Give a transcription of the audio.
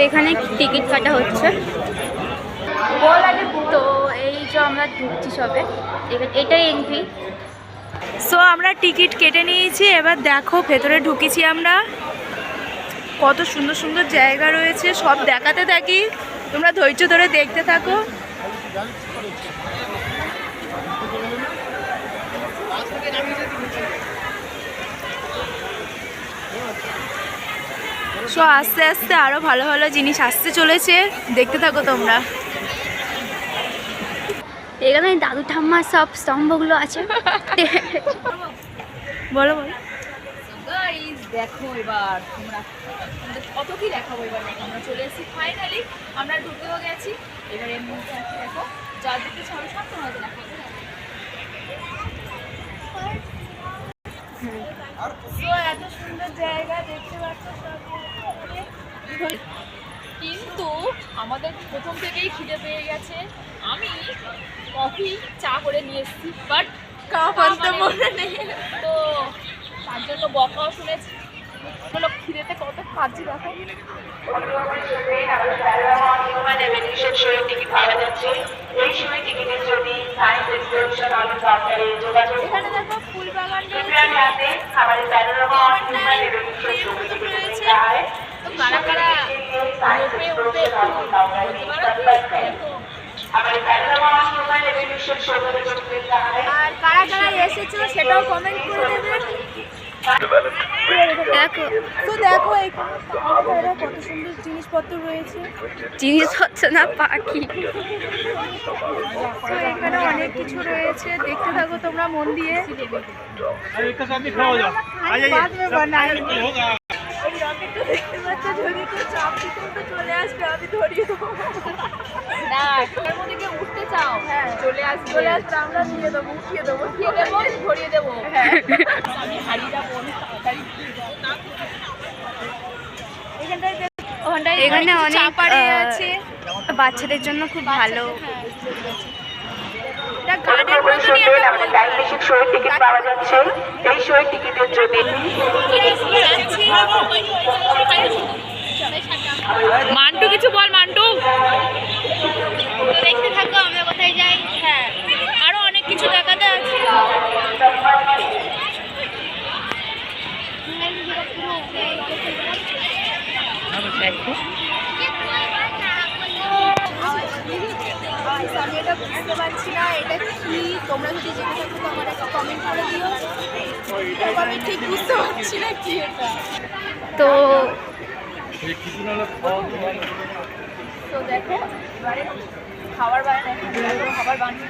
এখানে টিকিট কাটা হচ্ছে। তো এই যে আমরা ঢুকছি সবে, এটাই এন্ট্রি। সো আমরা টিকিট কেটে নিয়েছি, এবার দেখো ভেতরে ঢুকেছি আমরা। কত সুন্দর সুন্দর জায়গা রয়েছে, সব দেখাতে থাকি, তোমরা ধৈর্য ধরে দেখতে থাকো। সো আস্তে আস্তে আরো ভালো ভালো জিনিস আসতে চলেছে, দেখতে থাকো তোমরা। এখানে দাদু ঠাম্মার সব স্তম্ভগুলো আছে। বলো বলো। দেখো এবার তোমরা কত কি দেখাবো। এবার আমরা চলে এসেছি ফাইনালি, আমরা ঢুকেও গেছি। এবার এর মধ্যে আছে দেখো যা দেখতে ছাড়ো সব তোমাদের দেখাবো। এত সুন্দর জায়গা দেখতে পাচ্ছ সব, কিন্তু আমাদের প্রথম থেকেই খিদে পেয়ে গেছে। আমি কফি চা করে নিয়ে এসেছি, বাট কাপ আনতে মনে নেই, তো তার জন্য বকাও শুনেছি। খিদেতে কত খাচ্ছি দেখো। এখানে দেখো ফুল বাগান রয়েছে, তো কারা কারা উঠবে আর কারা কারা এসেছো সেটাও কমেন্ট করে দেবেন। দেখো তো দেখো এখানে কত সুন্দর জিনিসপত্র রয়েছে। জিনিসপত্র না, পাখি। তো এখানে অনেক কিছু রয়েছে, দেখতে থাকো তোমরা মন দিয়ে। দেখতে পাচ্ছ, যদি কেউ চাপ দিতে তো চলে আসবে, আমি ধরিয়ে দেবো। না এটার মধ্যে কেউ উঠতে চাও, হ্যাঁ চলে আসবে, আমরা নিয়ে দেবো, উঠিয়ে দেবো, ধরিয়ে দেবো। আমি হারিয়ে যাবো তাড়াতাড়ি। এখানে অনেক চাপাড়ি আছে, বাচ্চাদের জন্য খুব ভালো। এটা গার্ডেন মতনই একটা টিকিট পাওয়া যাচ্ছে। এই শোয়ের টিকিটের যদি মান্টু কিছু বল, মান্টু। দেখতে থাকো আমরা কোথায় যাই। হ্যাঁ আরো অনেক কিছু দেখাতে আছে। দেখো আমি এটা বুঝতে পারছি না এটা কি, তোমরা যদি জেনে থাকো তো আমার একটা কমেন্ট করে দিও। আমি ঠিক বুঝতে পারছি না কি এটা। তো দেখো এবারে খাবার বানানো, খাবার বানিয়ে